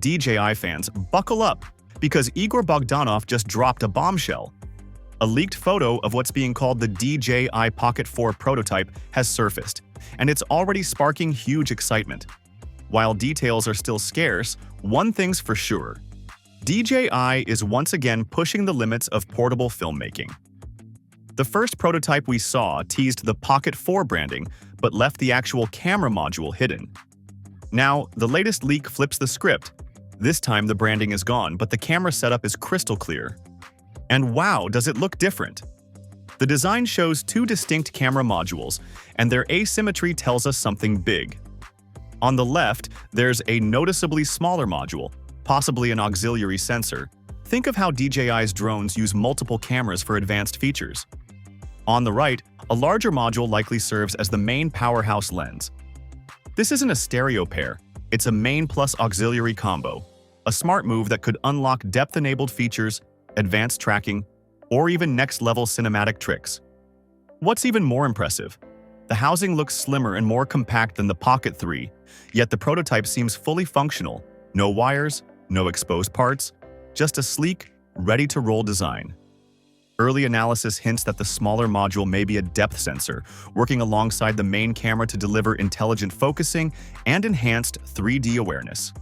DJI fans, buckle up, because Igor Bogdanov just dropped a bombshell. A leaked photo of what's being called the DJI Pocket 4 prototype has surfaced, and it's already sparking huge excitement. While details are still scarce, one thing's for sure. DJI is once again pushing the limits of portable filmmaking. The first prototype we saw teased the Pocket 4 branding, but left the actual camera module hidden. Now, the latest leak flips the script. This time the branding is gone, but the camera setup is crystal clear. And wow, does it look different! The design shows two distinct camera modules, and their asymmetry tells us something big. On the left, there's a noticeably smaller module, possibly an auxiliary sensor. Think of how DJI's drones use multiple cameras for advanced features. On the right, a larger module likely serves as the main powerhouse lens. This isn't a stereo pair, it's a main plus auxiliary combo, a smart move that could unlock depth-enabled features, advanced tracking, or even next-level cinematic tricks. What's even more impressive? The housing looks slimmer and more compact than the Pocket 3, yet the prototype seems fully functional. No wires, no exposed parts, just a sleek, ready-to-roll design. Early analysis hints that the smaller module may be a depth sensor, working alongside the main camera to deliver intelligent focusing and enhanced 3D awareness.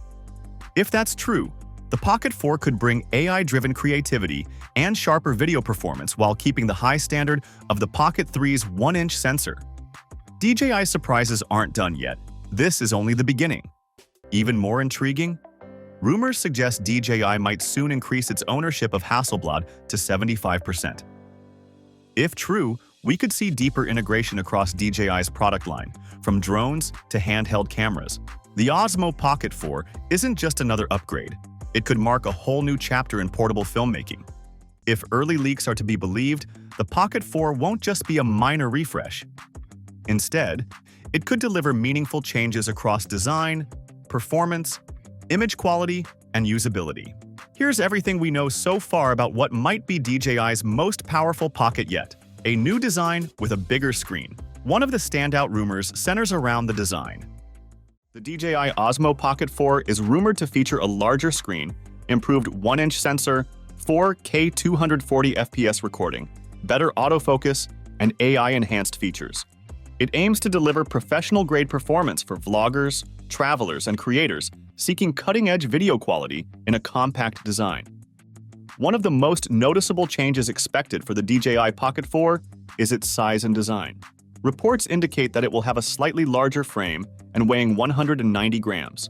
If that's true, the Pocket 4 could bring AI-driven creativity and sharper video performance while keeping the high standard of the Pocket 3's 1-inch sensor. DJI surprises aren't done yet. This is only the beginning. Even more intriguing? Rumors suggest DJI might soon increase its ownership of Hasselblad to 75%. If true, we could see deeper integration across DJI's product line, from drones to handheld cameras. The Osmo Pocket 4 isn't just another upgrade. It could mark a whole new chapter in portable filmmaking. If early leaks are to be believed, the Pocket 4 won't just be a minor refresh. Instead, it could deliver meaningful changes across design, performance, image quality, and usability. Here's everything we know so far about what might be DJI's most powerful Pocket yet: a new design with a bigger screen. One of the standout rumors centers around the design. The DJI Osmo Pocket 4 is rumored to feature a larger screen, improved 1-inch sensor, 4K 240 FPS recording, better autofocus, and AI-enhanced features. It aims to deliver professional-grade performance for vloggers, travelers, and creators seeking cutting-edge video quality in a compact design. One of the most noticeable changes expected for the DJI Pocket 4 is its size and design. Reports indicate that it will have a slightly larger frame and weighing 190 grams.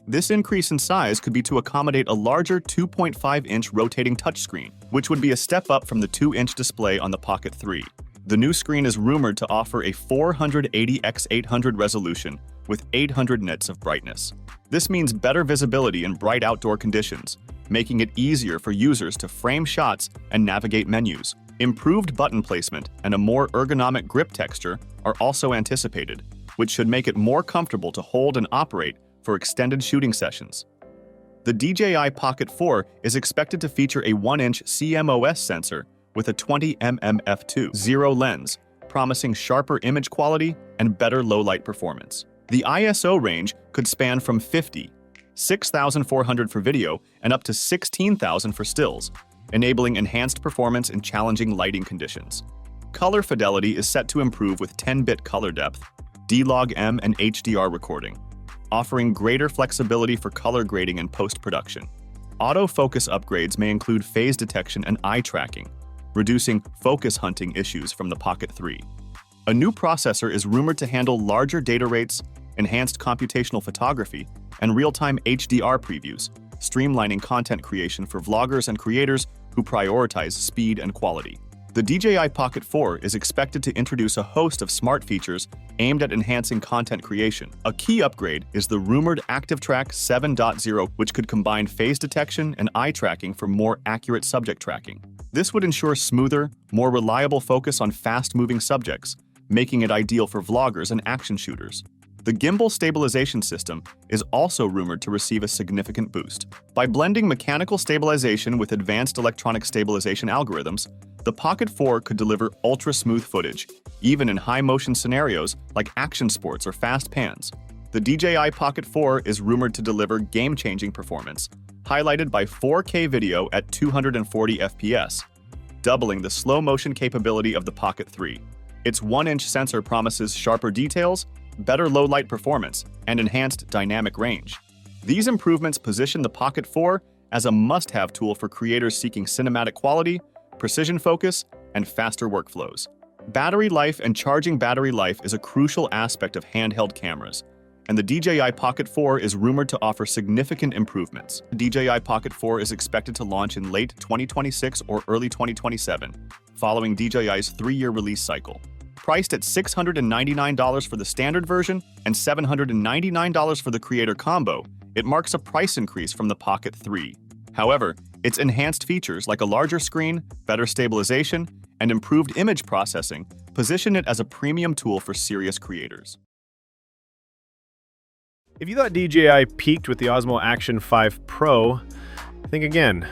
This increase in size could be to accommodate a larger 2.5-inch rotating touchscreen, which would be a step up from the 2-inch display on the Pocket 3. The new screen is rumored to offer a 480x800 resolution with 800 nits of brightness. This means better visibility in bright outdoor conditions, making it easier for users to frame shots and navigate menus. Improved button placement and a more ergonomic grip texture are also anticipated, which should make it more comfortable to hold and operate for extended shooting sessions. The DJI Pocket 4 is expected to feature a 1-inch CMOS sensor with a 20mm f2.0 lens, promising sharper image quality and better low-light performance. The ISO range could span from 6,400 for video and up to 16,000 for stills, enabling enhanced performance in challenging lighting conditions. Color fidelity is set to improve with 10-bit color depth, D-Log-M, and HDR recording, offering greater flexibility for color grading and post-production. Autofocus upgrades may include phase detection and eye tracking, reducing focus hunting issues from the Pocket 3. A new processor is rumored to handle larger data rates, enhanced computational photography, and real-time HDR previews, streamlining content creation for vloggers and creators who prioritize speed and quality. The DJI Pocket 4 is expected to introduce a host of smart features aimed at enhancing content creation. A key upgrade is the rumored ActiveTrack 7.0, which could combine phase detection and eye tracking for more accurate subject tracking. This would ensure smoother, more reliable focus on fast-moving subjects, making it ideal for vloggers and action shooters. The gimbal stabilization system is also rumored to receive a significant boost. By blending mechanical stabilization with advanced electronic stabilization algorithms, the Pocket 4 could deliver ultra-smooth footage, even in high-motion scenarios like action sports or fast pans. The DJI Pocket 4 is rumored to deliver game-changing performance, highlighted by 4K video at 240 FPS, doubling the slow-motion capability of the Pocket 3. Its 1-inch sensor promises sharper details, better low-light performance, and enhanced dynamic range. These improvements position the Pocket 4 as a must-have tool for creators seeking cinematic quality, precision focus, and faster workflows. Battery life and charging battery life is a crucial aspect of handheld cameras, and the DJI Pocket 4 is rumored to offer significant improvements. The DJI Pocket 4 is expected to launch in late 2026 or early 2027, following DJI's 3-year release cycle. Priced at $699 for the standard version and $799 for the Creator Combo, it marks a price increase from the Pocket 3. However, its enhanced features like a larger screen, better stabilization, and improved image processing position it as a premium tool for serious creators. If you thought DJI peaked with the Osmo Action 5 Pro, think again.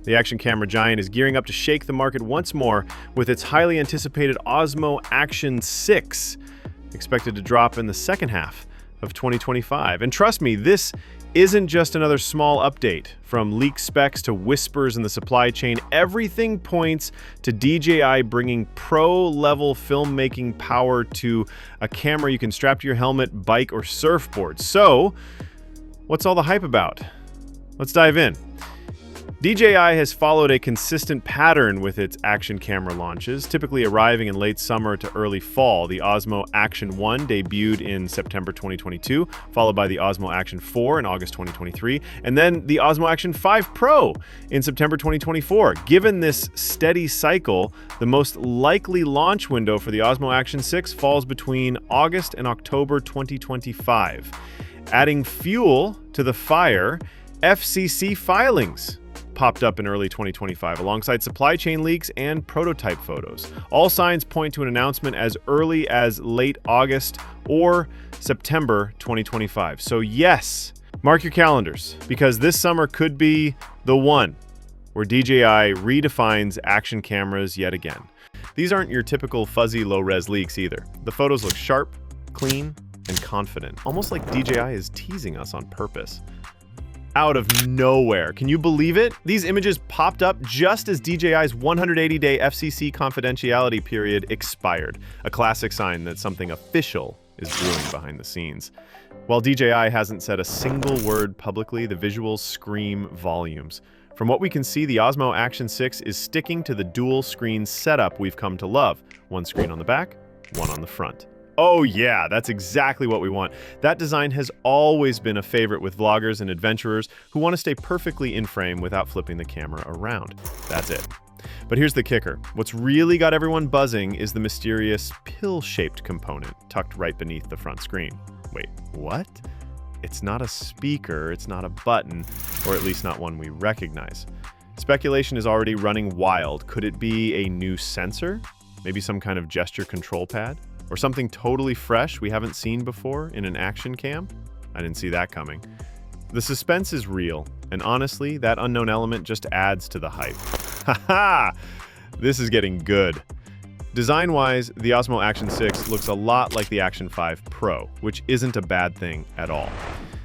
The action camera giant is gearing up to shake the market once more with its highly anticipated Osmo Action 6, expected to drop in the second half of 2025. And trust me, this isn't just another small update. From leaked specs to whispers in the supply chain, everything points to DJI bringing pro-level filmmaking power to a camera you can strap to your helmet, bike, or surfboard. So, what's all the hype about? Let's dive in. DJI has followed a consistent pattern with its action camera launches, typically arriving in late summer to early fall. The Osmo Action 1 debuted in September 2022, followed by the Osmo Action 4 in August 2023, and then the Osmo Action 5 Pro in September 2024. Given this steady cycle, the most likely launch window for the Osmo Action 6 falls between August and October 2025. Adding fuel to the fire, FCC filings popped up in early 2025 alongside supply chain leaks and prototype photos. All signs point to an announcement as early as late August or September 2025. So yes, mark your calendars, because this summer could be the one where DJI redefines action cameras yet again. These aren't your typical fuzzy low-res leaks either. The photos look sharp, clean, and confident, almost like DJI is teasing us on purpose. Out of nowhere. Can you believe it? These images popped up just as DJI's 180-day FCC confidentiality period expired, a classic sign that something official is brewing behind the scenes. While DJI hasn't said a single word publicly, the visuals scream volumes. From what we can see, the Osmo Action 6 is sticking to the dual screen setup we've come to love. One screen on the back, one on the front. Oh yeah, that's exactly what we want. That design has always been a favorite with vloggers and adventurers who want to stay perfectly in frame without flipping the camera around. That's it. But here's the kicker. What's really got everyone buzzing is the mysterious pill-shaped component tucked right beneath the front screen. Wait, what? It's not a speaker, it's not a button, or at least not one we recognize. Speculation is already running wild. Could it be a new sensor? Maybe some kind of gesture control pad? Or something totally fresh we haven't seen before in an action cam? I didn't see that coming. The suspense is real, and honestly, that unknown element just adds to the hype. Haha! This is getting good. Design-wise, the Osmo Action 6 looks a lot like the Action 5 Pro, which isn't a bad thing at all.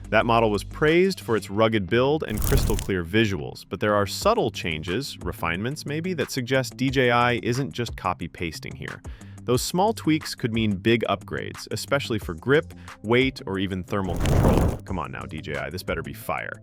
That model was praised for its rugged build and crystal-clear visuals, but there are subtle changes, refinements maybe, that suggest DJI isn't just copy-pasting here. Those small tweaks could mean big upgrades, especially for grip, weight, or even thermal control. Come on now, DJI, this better be fire.